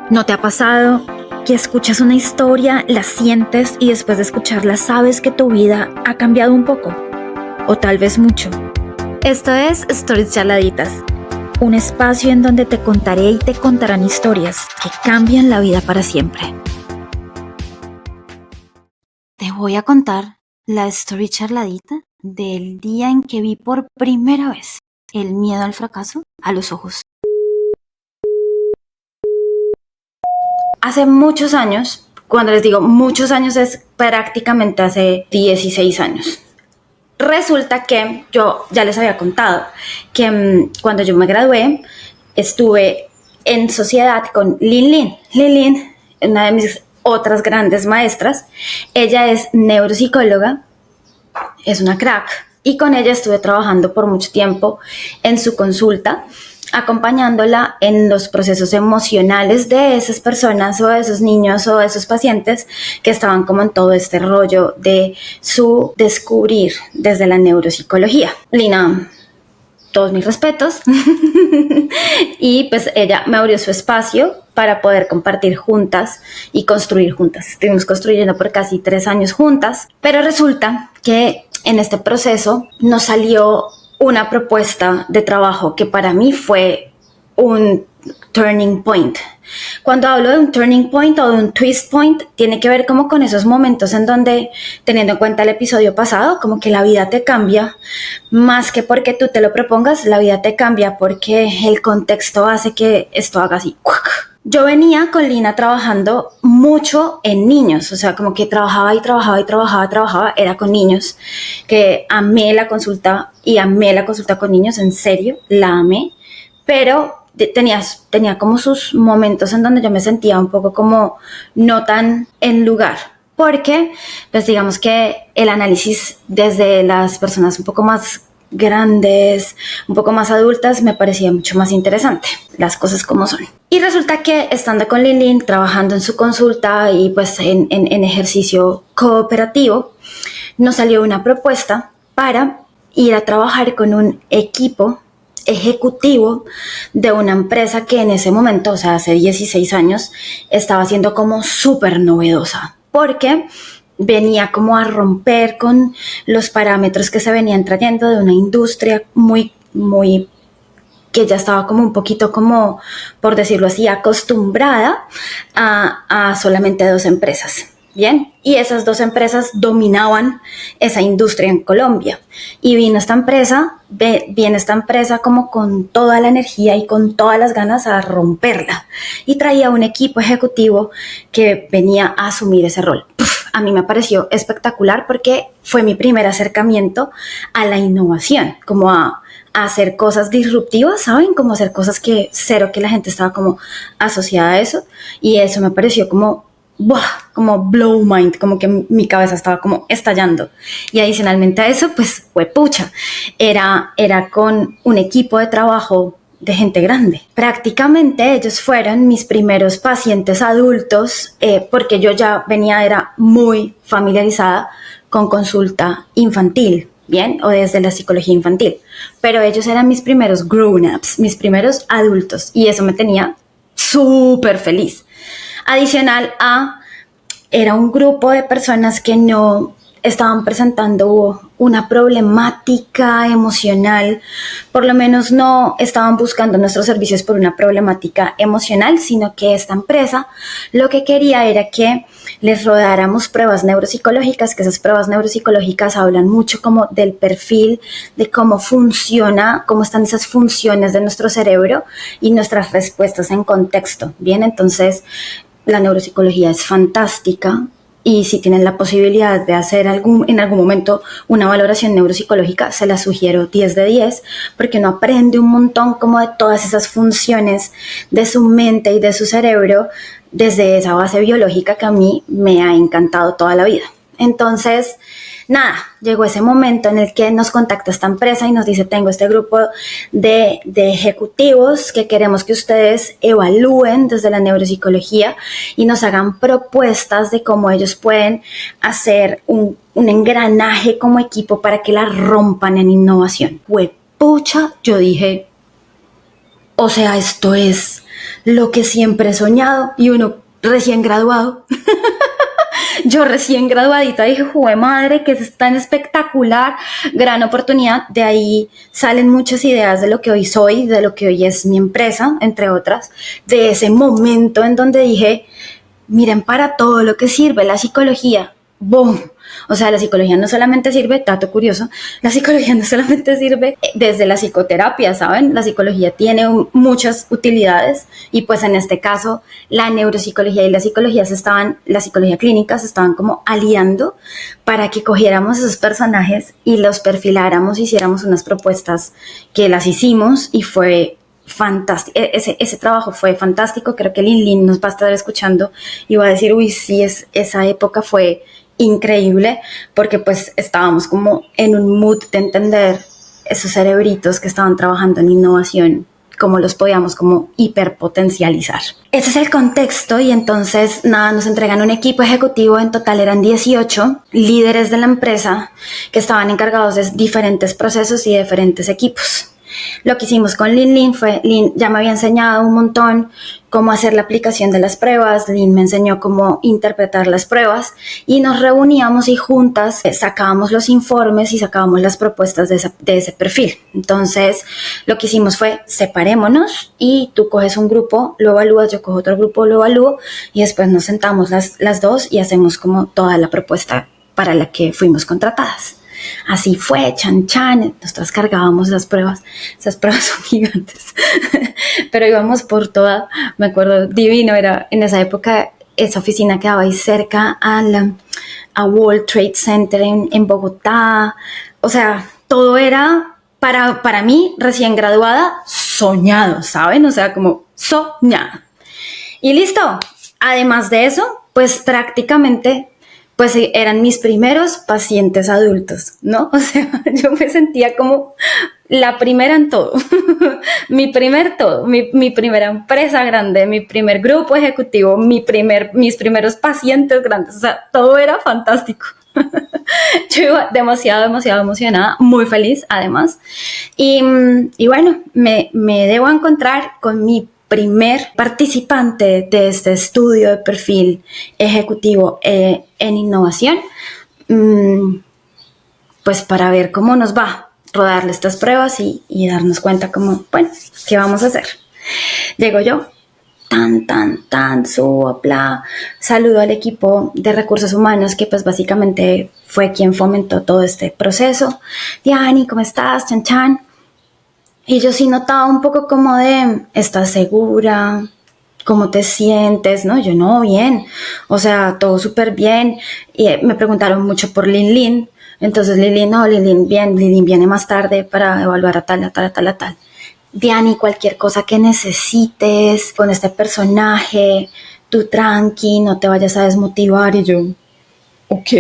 ¿No te ha pasado que escuchas una historia, la sientes y después de escucharla sabes que tu vida ha cambiado un poco? O tal vez mucho. Esto es Stories Charladitas, un espacio en donde te contaré y te contarán historias que cambian la vida para siempre. Te voy a contar la story charladita del día en que vi por primera vez el miedo al fracaso a los ojos. Hace muchos años, cuando les digo muchos años es prácticamente hace 16 años. Resulta que yo ya les había contado que cuando yo me gradué estuve en sociedad con Lin Lin. Lin Lin, una de mis otras grandes maestras, ella es neuropsicóloga, es una crack, y con ella estuve trabajando por mucho tiempo en su consulta, acompañándola en los procesos emocionales de esas personas o de esos niños o de esos pacientes que estaban como en todo este rollo de su descubrir desde la neuropsicología. Lina, todos mis respetos. Y pues ella me abrió su espacio para poder compartir juntas y construir juntas. Estuvimos construyendo por casi 3 años juntas, pero resulta que en este proceso nos salió una propuesta de trabajo que para mí fue un turning point. Cuando hablo de un turning point o de un twist point, tiene que ver como con esos momentos en donde, teniendo en cuenta el episodio pasado, como que la vida te cambia, más que porque tú te lo propongas, la vida te cambia porque el contexto hace que esto haga así. Yo venía con Lina trabajando mucho en niños, o sea, como que trabajaba, era con niños, que amé la consulta con niños, en serio, la amé, pero tenía como sus momentos en donde yo me sentía un poco como no tan en lugar, porque pues digamos que el análisis desde las personas un poco más grandes, un poco más adultas, me parecía mucho más interesante, las cosas como son. Y resulta que estando con Lin Lin, trabajando en su consulta y pues en ejercicio cooperativo, nos salió una propuesta para ir a trabajar con un equipo ejecutivo de una empresa que en ese momento, o sea, hace 16 años, estaba siendo como súper novedosa, porque venía como a romper con los parámetros que se venían trayendo de una industria muy que ya estaba como un poquito como, por decirlo así, acostumbrada a solamente 2 empresas. Bien, y esas 2 empresas dominaban esa industria en Colombia. Y viene esta empresa como con toda la energía y con todas las ganas a romperla. Y traía un equipo ejecutivo que venía a asumir ese rol. A mí me pareció espectacular porque fue mi primer acercamiento a la innovación, como a hacer cosas disruptivas, ¿saben? Como hacer cosas que cero que la gente estaba como asociada a eso. Y eso me pareció como blow mind, como que mi cabeza estaba como estallando. Y adicionalmente a eso, pues fue pucha. Era con un equipo de trabajo de gente grande. Prácticamente ellos fueron mis primeros pacientes adultos, porque yo ya era muy familiarizada con consulta infantil, ¿bien? O desde la psicología infantil. Pero ellos eran mis primeros grown-ups, mis primeros adultos. Y eso me tenía súper feliz. Adicional era un grupo de personas que no estaban presentando una problemática emocional, por lo menos no estaban buscando nuestros servicios por una problemática emocional, sino que esta empresa lo que quería era que les rodáramos pruebas neuropsicológicas, que esas pruebas neuropsicológicas hablan mucho como del perfil, de cómo funciona, cómo están esas funciones de nuestro cerebro y nuestras respuestas en contexto. Bien, entonces la neuropsicología es fantástica y si tienen la posibilidad de hacer en algún momento una valoración neuropsicológica, se la sugiero 10 de 10, porque uno aprende un montón como de todas esas funciones de su mente y de su cerebro desde esa base biológica que a mí me ha encantado toda la vida. Entonces, nada, llegó ese momento en el que nos contacta esta empresa y nos dice: tengo este grupo de ejecutivos que queremos que ustedes evalúen desde la neuropsicología y nos hagan propuestas de cómo ellos pueden hacer un engranaje como equipo para que la rompan en innovación. Pucha, yo dije, o sea, esto es lo que siempre he soñado. Y uno recién graduado. Yo recién graduadita dije, ¡jue madre, que es tan espectacular! Gran oportunidad. De ahí salen muchas ideas de lo que hoy soy, de lo que hoy es mi empresa, entre otras. De ese momento en donde dije, miren para todo lo que sirve la psicología. ¡Boom! O sea, la psicología no solamente sirve, dato curioso, la psicología no solamente sirve desde la psicoterapia, ¿saben? La psicología tiene muchas utilidades y pues en este caso la neuropsicología y la psicología la psicología clínica se estaban como aliando para que cogiéramos esos personajes y los perfiláramos, hiciéramos unas propuestas que las hicimos y fue fantástico. Ese trabajo fue fantástico. Creo que Lin nos va a estar escuchando y va a decir, uy, sí, esa época fue increíble, porque pues estábamos como en un mood de entender esos cerebritos que estaban trabajando en innovación, cómo los podíamos como hiperpotencializar. Ese es el contexto y entonces nada, nos entregan un equipo ejecutivo, en total eran 18 líderes de la empresa que estaban encargados de diferentes procesos y diferentes equipos. Lo que hicimos con Lin fue, Lin ya me había enseñado un montón cómo hacer la aplicación de las pruebas, Lin me enseñó cómo interpretar las pruebas y nos reuníamos y juntas sacábamos los informes y sacábamos las propuestas de ese perfil. Entonces lo que hicimos fue separémonos y tú coges un grupo, lo evalúas, yo cojo otro grupo, lo evalúo y después nos sentamos las dos y hacemos como toda la propuesta para la que fuimos contratadas. Así fue, chan chan, nosotros cargábamos esas pruebas son gigantes, pero íbamos por toda, me acuerdo, divino, era en esa época, esa oficina quedaba ahí cerca a World Trade Center en Bogotá, o sea, todo era para mí, recién graduada, soñado, ¿saben? O sea, como soñado. Y listo, además de eso, pues prácticamente pues eran mis primeros pacientes adultos, ¿no? O sea, yo me sentía como la primera en todo, mi primera empresa grande, mi primer grupo ejecutivo, mis primeros pacientes grandes, o sea, todo era fantástico. Yo iba demasiado emocionada, muy feliz además, y bueno, me debo encontrar con mi primer participante de este estudio de perfil ejecutivo en innovación, pues para ver cómo nos va, rodarle estas pruebas y darnos cuenta como, bueno, ¿qué vamos a hacer? Llego yo, subo, bla, saludo al equipo de recursos humanos que pues básicamente fue quien fomentó todo este proceso. Diani, ¿cómo estás? Chan chan. Y yo sí notaba un poco como de, ¿estás segura? ¿Cómo te sientes? No, yo no, bien. O sea, todo súper bien. Y me preguntaron mucho por Lin. Entonces Lin viene más tarde para evaluar a tal. Diani, cualquier cosa que necesites con este personaje, tú tranqui, no te vayas a desmotivar. Y yo, ok.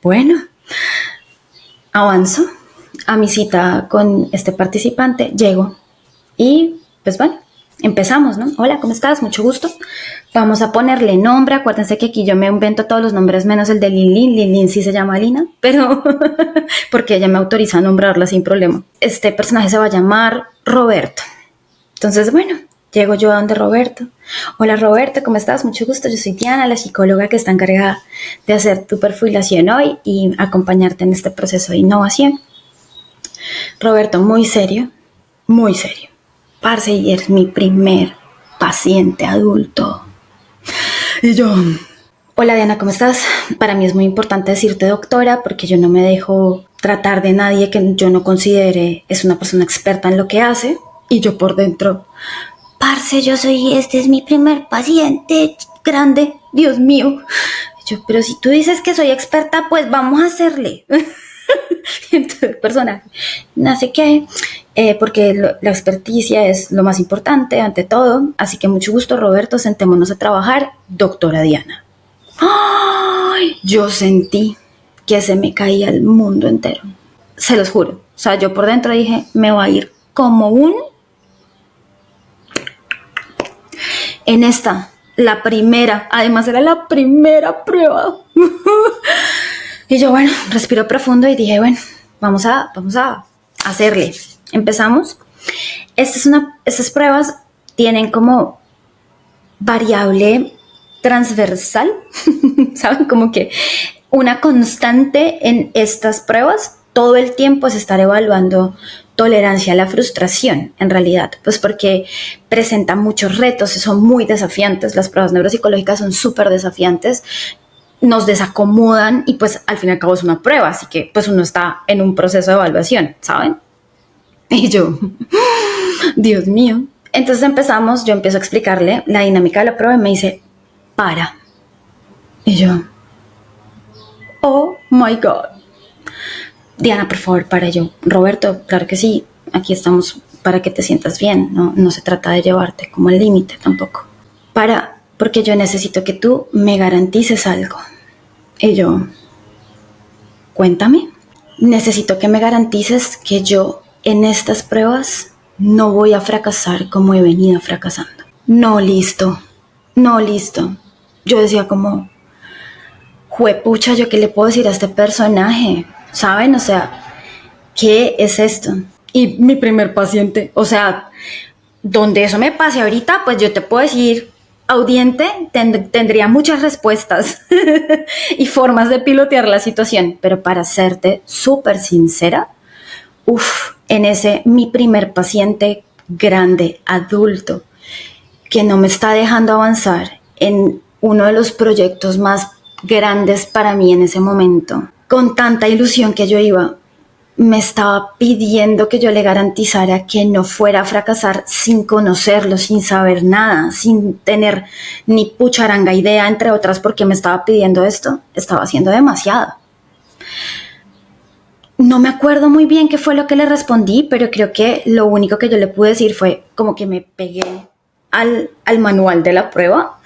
Bueno, avanzo a mi cita con este participante, llego y pues bueno, empezamos, ¿no? Hola, ¿cómo estás? Mucho gusto. Vamos a ponerle nombre. Acuérdense que aquí yo me invento todos los nombres menos el de Lin. Lin sí se llama Lina, pero porque ella me autoriza a nombrarla sin problema. Este personaje se va a llamar Roberto. Entonces, bueno, llego yo a donde Roberto. Hola Roberto, ¿cómo estás? Mucho gusto. Yo soy Diana, la psicóloga que está encargada de hacer tu perfilación hoy y acompañarte en este proceso de innovación. Roberto, muy serio. Parce, y eres mi primer paciente adulto. Y yo, hola Diana, ¿cómo estás? Para mí es muy importante decirte doctora porque yo no me dejo tratar de nadie que yo no considere es una persona experta en lo que hace. Y yo por dentro, parce, este es mi primer paciente grande, Dios mío. Y yo, pero si tú dices que soy experta, pues vamos a hacerle. Entonces, personaje, no sé qué, porque la experticia es lo más importante ante todo, así que mucho gusto Roberto, sentémonos a trabajar, doctora Diana. ¡Ay! Yo sentí que se me caía el mundo entero, se los juro, o sea, yo por dentro dije, me va a ir como en esta, la primera, además era la primera prueba. Y yo, bueno, respiro profundo y dije, bueno, vamos a hacerle. Empezamos. Esta es una estas pruebas tienen como variable transversal, ¿saben? Como que una constante en estas pruebas todo el tiempo es estar evaluando tolerancia a la frustración, en realidad, pues porque presentan muchos retos, son muy desafiantes, las pruebas neuropsicológicas son súper desafiantes, nos desacomodan y pues al fin y al cabo es una prueba, así que pues uno está en un proceso de evaluación, ¿saben? Y yo, Dios mío. Entonces yo empiezo a explicarle la dinámica de la prueba y me dice, para. Y yo, oh my God. Diana, por favor, para. Yo, Roberto, claro que sí, aquí estamos para que te sientas bien, no se trata de llevarte como al límite tampoco. Para, porque yo necesito que tú me garantices algo. Y yo, cuéntame. Necesito que me garantices que yo en estas pruebas no voy a fracasar como he venido fracasando. No, listo. Yo decía como, juepucha, ¿yo qué le puedo decir a este personaje? ¿Saben? O sea, ¿qué es esto? Y mi primer paciente, o sea, donde eso me pase ahorita, pues yo te puedo decir, audiente, tendría muchas respuestas y formas de pilotear la situación, pero para serte súper sincera, en ese mi primer paciente grande, adulto, que no me está dejando avanzar en uno de los proyectos más grandes para mí en ese momento, con tanta ilusión que yo iba, me estaba pidiendo que yo le garantizara que no fuera a fracasar sin conocerlo, sin saber nada, sin tener ni pucharanga idea, entre otras, porque me estaba pidiendo esto. Estaba haciendo demasiado. No me acuerdo muy bien qué fue lo que le respondí, pero creo que lo único que yo le pude decir fue como que me pegué al manual de la prueba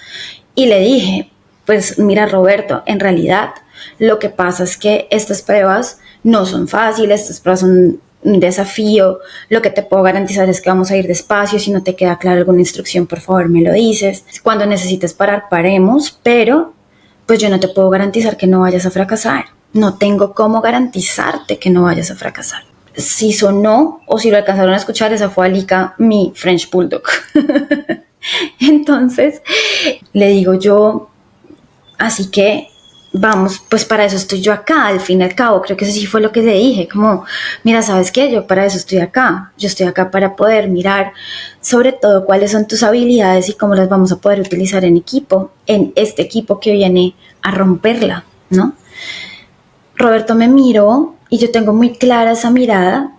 y le dije, pues mira Roberto, en realidad lo que pasa es que estas pruebas no son fáciles, estas pruebas son un desafío, lo que te puedo garantizar es que vamos a ir despacio, si no te queda clara alguna instrucción, por favor me lo dices, cuando necesites parar, paremos, pero pues yo no te puedo garantizar que no vayas a fracasar, no tengo cómo garantizarte que no vayas a fracasar. Si sonó o si lo alcanzaron a escuchar, esa fue Alika, mi French Bulldog. Entonces le digo yo, así que vamos, pues para eso estoy yo acá, al fin y al cabo, creo que eso sí fue lo que le dije, como, mira, ¿sabes qué? Yo para eso estoy acá, yo estoy acá para poder mirar sobre todo cuáles son tus habilidades y cómo las vamos a poder utilizar en equipo, en este equipo que viene a romperla, ¿no? Roberto me miró y yo tengo muy clara esa mirada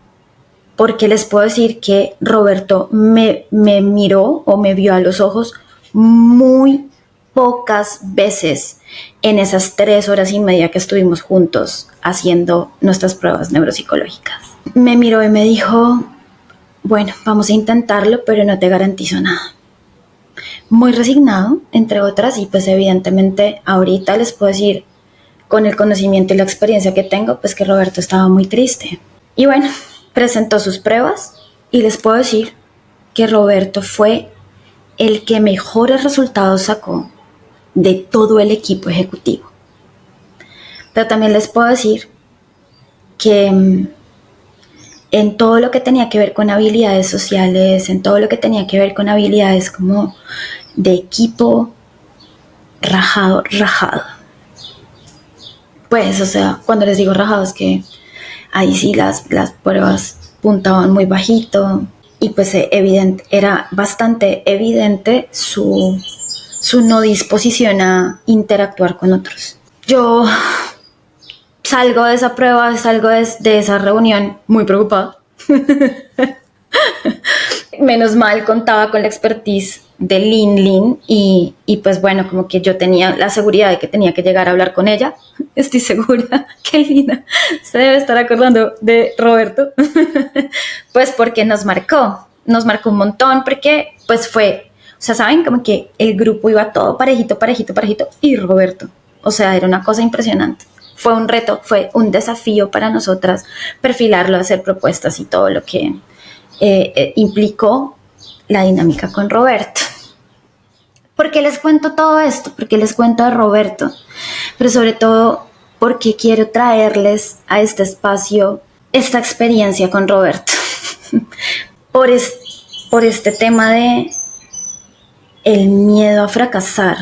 porque les puedo decir que Roberto me miró o me vio a los ojos muy pocas veces en esas 3 horas y media que estuvimos juntos haciendo nuestras pruebas neuropsicológicas. Me miró y me dijo, bueno, vamos a intentarlo, pero no te garantizo nada. Muy resignado, entre otras, y pues evidentemente ahorita les puedo decir, con el conocimiento y la experiencia que tengo, pues que Roberto estaba muy triste. Y bueno, presentó sus pruebas y les puedo decir que Roberto fue el que mejores resultados sacó de todo el equipo ejecutivo. Pero también les puedo decir que en todo lo que tenía que ver con habilidades sociales, en todo lo que tenía que ver con habilidades como de equipo, rajado. Pues, o sea, cuando les digo rajado es que ahí sí las pruebas puntaban muy bajito y pues era bastante evidente su no disposición a interactuar con otros. Yo salgo de esa prueba, salgo de esa reunión muy preocupada. Menos mal contaba con la expertise de Lin y pues bueno, como que yo tenía la seguridad de que tenía que llegar a hablar con ella. Estoy segura que Lina se debe estar acordando de Roberto, pues porque nos marcó un montón, porque pues fue, o sea, saben, como que el grupo iba todo parejito y Roberto, o sea, era una cosa impresionante. Fue un reto, fue un desafío para nosotras perfilarlo, hacer propuestas y todo lo que implicó la dinámica con Roberto. ¿Por qué les cuento todo esto? ¿Por qué les cuento de Roberto? Pero sobre todo porque quiero traerles a este espacio esta experiencia con Roberto. Por por este tema de el miedo a fracasar.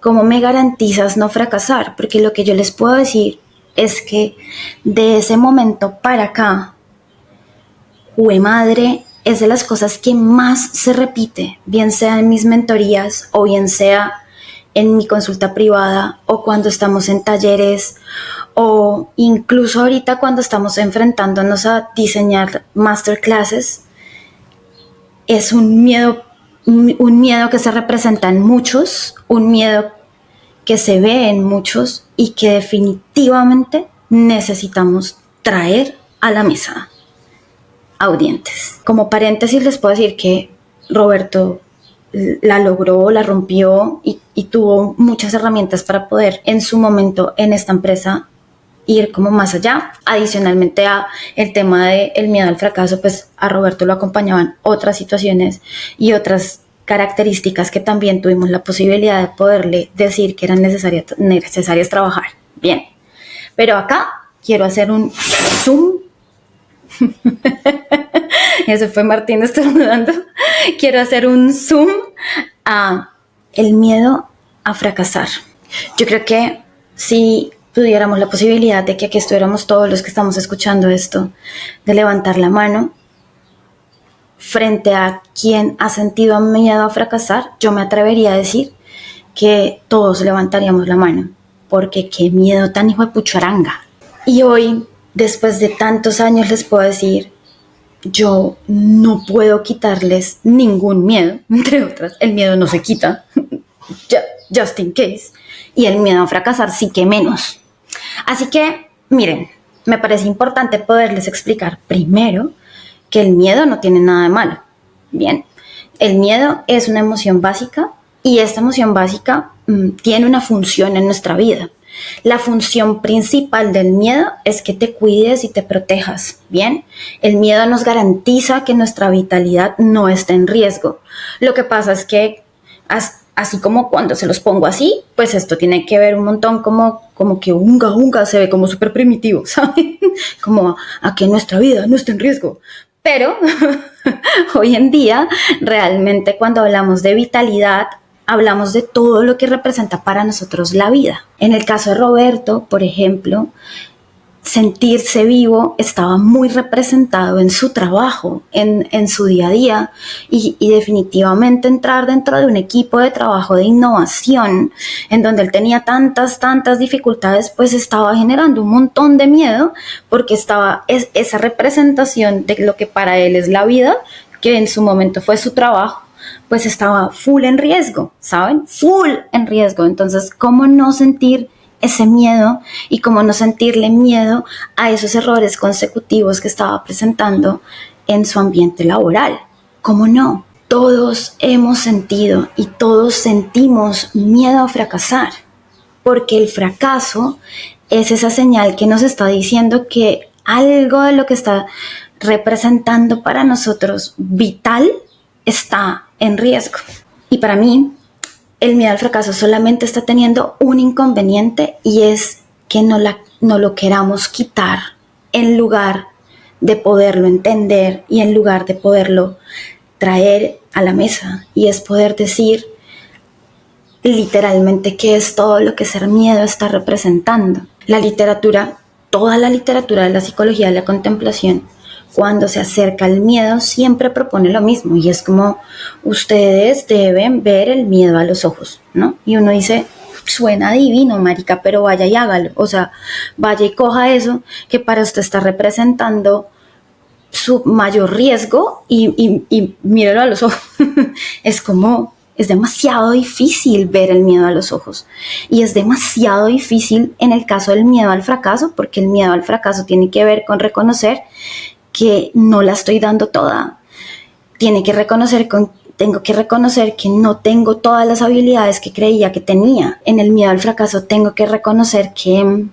¿Cómo me garantizas no fracasar? Porque lo que yo les puedo decir es que de ese momento para acá, jue madre, es de las cosas que más se repite, bien sea en mis mentorías o bien sea en mi consulta privada o cuando estamos en talleres o incluso ahorita cuando estamos enfrentándonos a diseñar masterclasses. Es un miedo que se representa en muchos, un miedo que se ve en muchos y que definitivamente necesitamos traer a la mesa audientes. Como paréntesis les puedo decir que Roberto la logró, la rompió y tuvo muchas herramientas para poder en su momento en esta empresa ir como más allá. Adicionalmente a el tema del miedo al fracaso, pues a Roberto lo acompañaban otras situaciones y otras características que también tuvimos la posibilidad de poderle decir que eran necesarias trabajar. Bien, pero acá quiero hacer un zoom. Eso fue Martín estornudando. Quiero hacer un zoom a el miedo a fracasar. Yo creo que si tuviéramos la posibilidad de que aquí estuviéramos todos los que estamos escuchando esto, de levantar la mano frente a quien ha sentido miedo a fracasar, yo me atrevería a decir que todos levantaríamos la mano, porque qué miedo tan hijo de pucharanga. Y hoy, después de tantos años, les puedo decir, yo no puedo quitarles ningún miedo, entre otras, el miedo no se quita, just in case, y el miedo a fracasar sí que menos. Así que, miren, me parece importante poderles explicar primero que el miedo no tiene nada de malo. Bien, el miedo es una emoción básica y esta emoción básica tiene una función en nuestra vida. La función principal del miedo es que te cuides y te protejas, ¿bien? El miedo nos garantiza que nuestra vitalidad no esté en riesgo. Lo que pasa es que, así como cuando se los pongo así, pues esto tiene que ver un montón como que unga se ve como súper primitivo, ¿saben? Como a que nuestra vida no esté en riesgo. Pero hoy en día, realmente cuando hablamos de vitalidad, hablamos de todo lo que representa para nosotros la vida. En el caso de Roberto, por ejemplo, sentirse vivo estaba muy representado en su trabajo, en su día a día y definitivamente entrar dentro de un equipo de trabajo de innovación en donde él tenía tantas dificultades, pues estaba generando un montón de miedo porque estaba esa representación de lo que para él es la vida, que en su momento fue su trabajo, pues estaba full en riesgo, ¿saben? Full en riesgo. Entonces, ¿cómo no sentir ese miedo y cómo no sentirle miedo a esos errores consecutivos que estaba presentando en su ambiente laboral? ¿Cómo no? Todos hemos sentido y todos sentimos miedo a fracasar, porque el fracaso es esa señal que nos está diciendo que algo de lo que está representando para nosotros vital está en riesgo. Y para mí, el miedo al fracaso solamente está teniendo un inconveniente y es que no lo queramos quitar en lugar de poderlo entender y en lugar de poderlo traer a la mesa, y es poder decir literalmente qué es todo lo que ser miedo está representando. La literatura, toda la literatura de la psicología de la contemplación, cuando se acerca al miedo, siempre propone lo mismo, y es como ustedes deben ver el miedo a los ojos, ¿no? Y uno dice, suena divino, marica, pero vaya y hágalo, o sea, vaya y coja eso que para usted está representando su mayor riesgo y mírelo a los ojos. Es demasiado difícil ver el miedo a los ojos, y es demasiado difícil en el caso del miedo al fracaso, porque el miedo al fracaso tiene que ver con reconocer que no la estoy dando toda. Tengo que reconocer que no tengo todas las habilidades que creía que tenía. En el miedo al fracaso tengo que reconocer que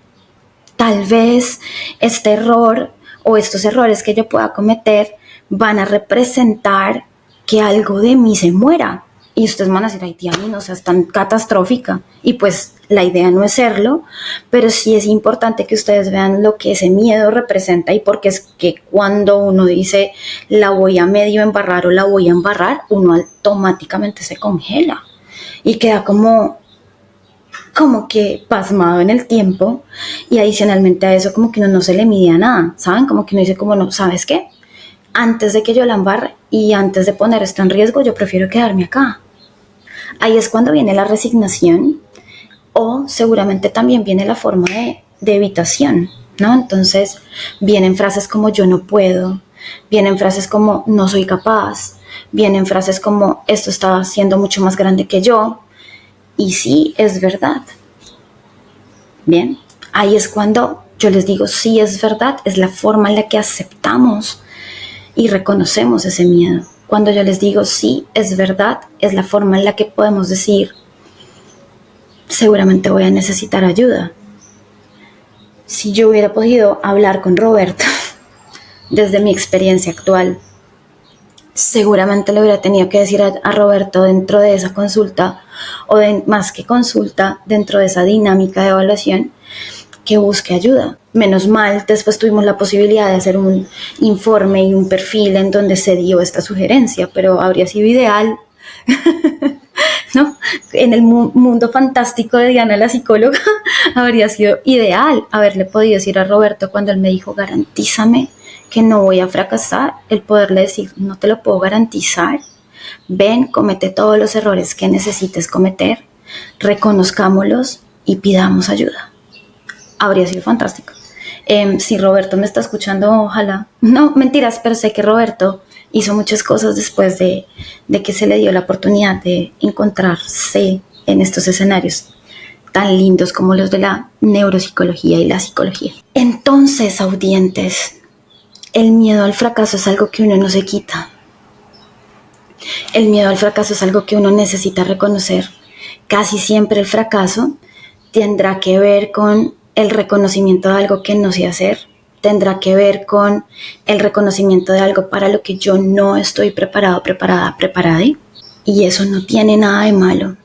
tal vez este error o estos errores que yo pueda cometer van a representar que algo de mí se muera Y ustedes van a decir, ay, tía, no seas tan catastrófica. Y pues la idea no es serlo, pero sí es importante que ustedes vean lo que ese miedo representa, y porque es que cuando uno dice la voy a medio embarrar o la voy a embarrar, uno automáticamente se congela y queda como que pasmado en el tiempo, y adicionalmente a eso como que uno no se le mide a nada, ¿saben? Como que uno dice como, no, ¿sabes qué? Antes de que yo la embarre y antes de poner esto en riesgo, yo prefiero quedarme acá. Ahí es cuando viene la resignación, o seguramente también viene la forma de evitación, ¿no? Entonces vienen frases como yo no puedo, vienen frases como no soy capaz, vienen frases como esto está siendo mucho más grande que yo. Y sí, es verdad. Bien, ahí es cuando yo les digo, sí, es verdad, es la forma en la que aceptamos y reconocemos ese miedo. Cuando yo les digo, sí, es verdad, es la forma en la que podemos decir, seguramente voy a necesitar ayuda. Si yo hubiera podido hablar con Roberto desde mi experiencia actual, seguramente le hubiera tenido que decir a Roberto dentro de esa consulta, o más que consulta, dentro de esa dinámica de evaluación, que busque ayuda. Menos mal, después tuvimos la posibilidad de hacer un informe y un perfil en donde se dio esta sugerencia, pero habría sido ideal, ¿no? En el mundo fantástico de Diana la psicóloga, habría sido ideal haberle podido decir a Roberto, cuando él me dijo, garantízame que no voy a fracasar, el poderle decir, no te lo puedo garantizar, ven, comete todos los errores que necesites cometer, reconozcámoslos y pidamos ayuda. Habría sido fantástico. Si Roberto me está escuchando, ojalá. No, mentiras, pero sé que Roberto hizo muchas cosas después de que se le dio la oportunidad de encontrarse en estos escenarios tan lindos como los de la neuropsicología y la psicología. Entonces, audientes, el miedo al fracaso es algo que uno no se quita. El miedo al fracaso es algo que uno necesita reconocer. Casi siempre el fracaso tendrá que ver con el reconocimiento de algo que no sé hacer, tendrá que ver con el reconocimiento de algo para lo que yo no estoy preparado, preparada, y eso no tiene nada de malo.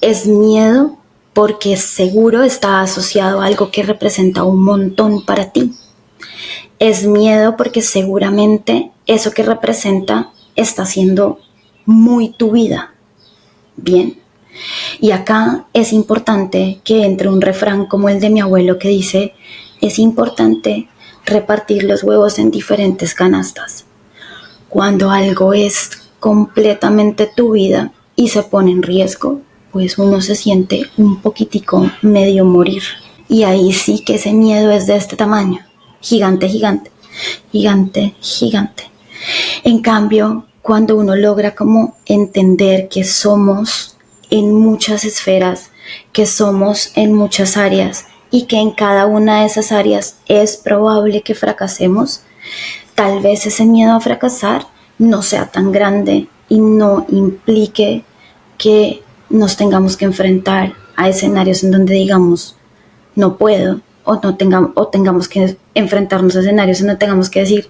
Es miedo porque seguro está asociado a algo que representa un montón para ti. Es miedo porque seguramente eso que representa está siendo muy tu vida. Bien. Y acá es importante que entre un refrán como el de mi abuelo que dice, es importante repartir los huevos en diferentes canastas. Cuando algo es completamente tu vida y se pone en riesgo, pues uno se siente un poquitico medio morir. Y ahí sí que ese miedo es de este tamaño, gigante, gigante, gigante, gigante. En cambio, cuando uno logra como entender que somos en muchas esferas, que somos en muchas áreas y que en cada una de esas áreas es probable que fracasemos, tal vez ese miedo a fracasar no sea tan grande y no implique que nos tengamos que enfrentar a escenarios en donde digamos no puedo, o tengamos que enfrentarnos a escenarios en donde tengamos que decir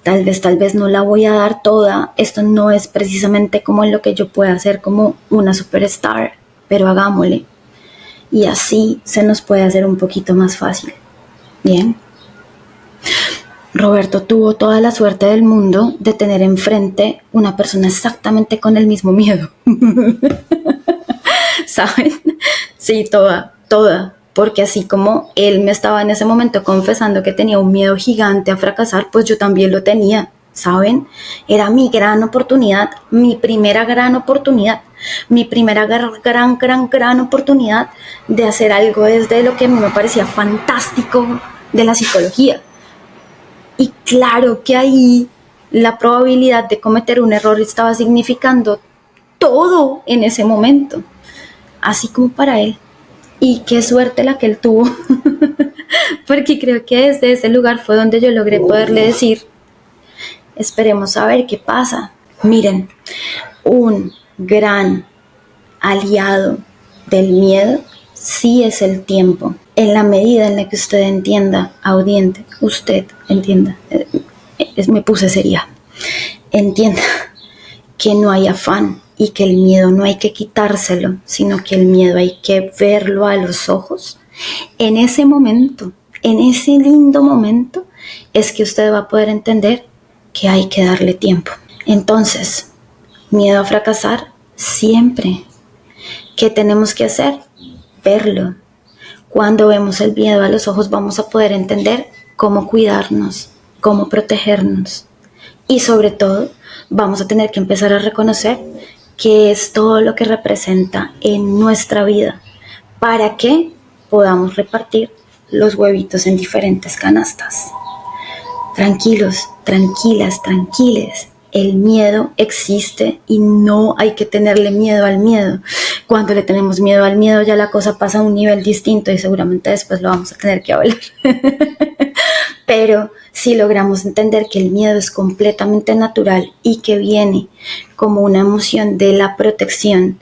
tal vez no la voy a dar toda, esto no es precisamente como en lo que yo pueda hacer como una superstar, pero hagámosle. Y así se nos puede hacer un poquito más fácil. Bien. Roberto tuvo toda la suerte del mundo de tener enfrente una persona exactamente con el mismo miedo. ¿Saben? Sí, toda. Porque así como él me estaba en ese momento confesando que tenía un miedo gigante a fracasar, pues yo también lo tenía, ¿saben? Era mi gran oportunidad, mi primera gran oportunidad, mi primera gran oportunidad de hacer algo desde lo que a mí me parecía fantástico de la psicología. Y claro que ahí la probabilidad de cometer un error estaba significando todo en ese momento, así como para él. Y qué suerte la que él tuvo, porque creo que desde ese lugar fue donde yo logré poderle decir, esperemos a ver qué pasa. Miren, un gran aliado del miedo sí es el tiempo. En la medida en la que usted entienda, audiente, usted entienda, me puse seria, entienda que no hay afán y que el miedo no hay que quitárselo, sino que el miedo hay que verlo a los ojos, en ese momento, en ese lindo momento, es que usted va a poder entender que hay que darle tiempo. Entonces, miedo a fracasar, siempre. ¿Qué tenemos que hacer? Verlo. Cuando vemos el miedo a los ojos, vamos a poder entender cómo cuidarnos, cómo protegernos. Y sobre todo, vamos a tener que empezar a reconocer qué es todo lo que representa en nuestra vida para que podamos repartir los huevitos en diferentes canastas. Tranquilos, tranquilas, tranquiles. El miedo existe y no hay que tenerle miedo al miedo. Cuando le tenemos miedo al miedo, ya la cosa pasa a un nivel distinto y seguramente después lo vamos a tener que hablar. Pero si logramos entender que el miedo es completamente natural y que viene como una emoción de la protección,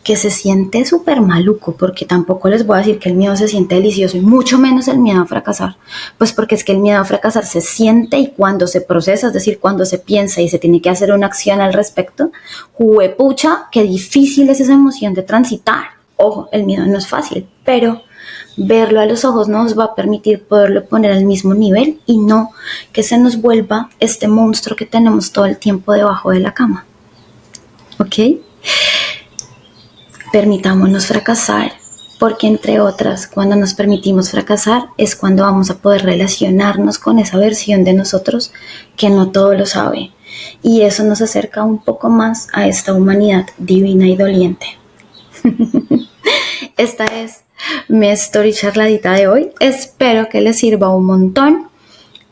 que se siente súper maluco, porque tampoco les voy a decir que el miedo se siente delicioso y mucho menos el miedo a fracasar, pues porque es que el miedo a fracasar se siente y cuando se procesa, es decir, cuando se piensa y se tiene que hacer una acción al respecto, juepucha, qué difícil es esa emoción de transitar. Ojo, el miedo no es fácil, pero verlo a los ojos nos va a permitir poderlo poner al mismo nivel y no que se nos vuelva este monstruo que tenemos todo el tiempo debajo de la cama. ¿Ok? Permitámonos fracasar, porque entre otras, cuando nos permitimos fracasar es cuando vamos a poder relacionarnos con esa versión de nosotros que no todo lo sabe. Y eso nos acerca un poco más a esta humanidad divina y doliente. Esta es mi story charladita de hoy. Espero que les sirva un montón.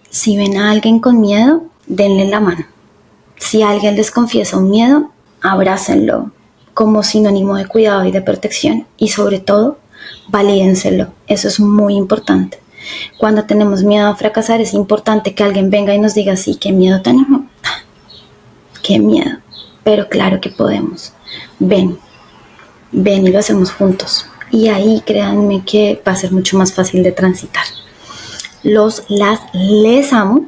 Si ven a alguien con miedo, denle la mano. Si alguien les confiesa un miedo, abrácenlo como sinónimo de cuidado y de protección y sobre todo, valídenselo. Eso es muy importante. Cuando tenemos miedo a fracasar es importante que alguien venga y nos diga, sí, qué miedo tenemos, qué miedo, pero claro que podemos. Ven y lo hacemos juntos y ahí créanme que va a ser mucho más fácil de transitar. Les amo.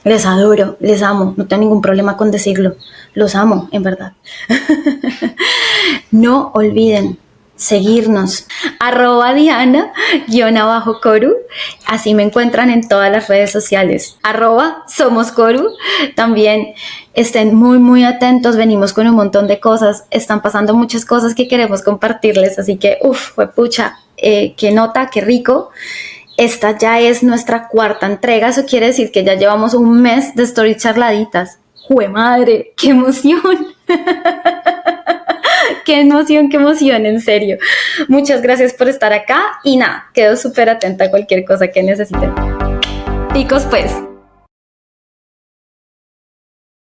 Les adoro, les amo, no tengo ningún problema con decirlo, los amo, en verdad. No olviden seguirnos, @Diana_Coru, así me encuentran en todas las redes sociales, @SomosCoru, también estén muy atentos, venimos con un montón de cosas, están pasando muchas cosas que queremos compartirles, así que pucha, qué nota, qué rico. Esta ya es nuestra 4ª entrega, eso quiere decir que ya llevamos un mes de story charladitas. ¡Jue madre! ¡Qué emoción! ¡Qué emoción, en serio! Muchas gracias por estar acá y nada, quedo súper atenta a cualquier cosa que necesiten. Picos pues.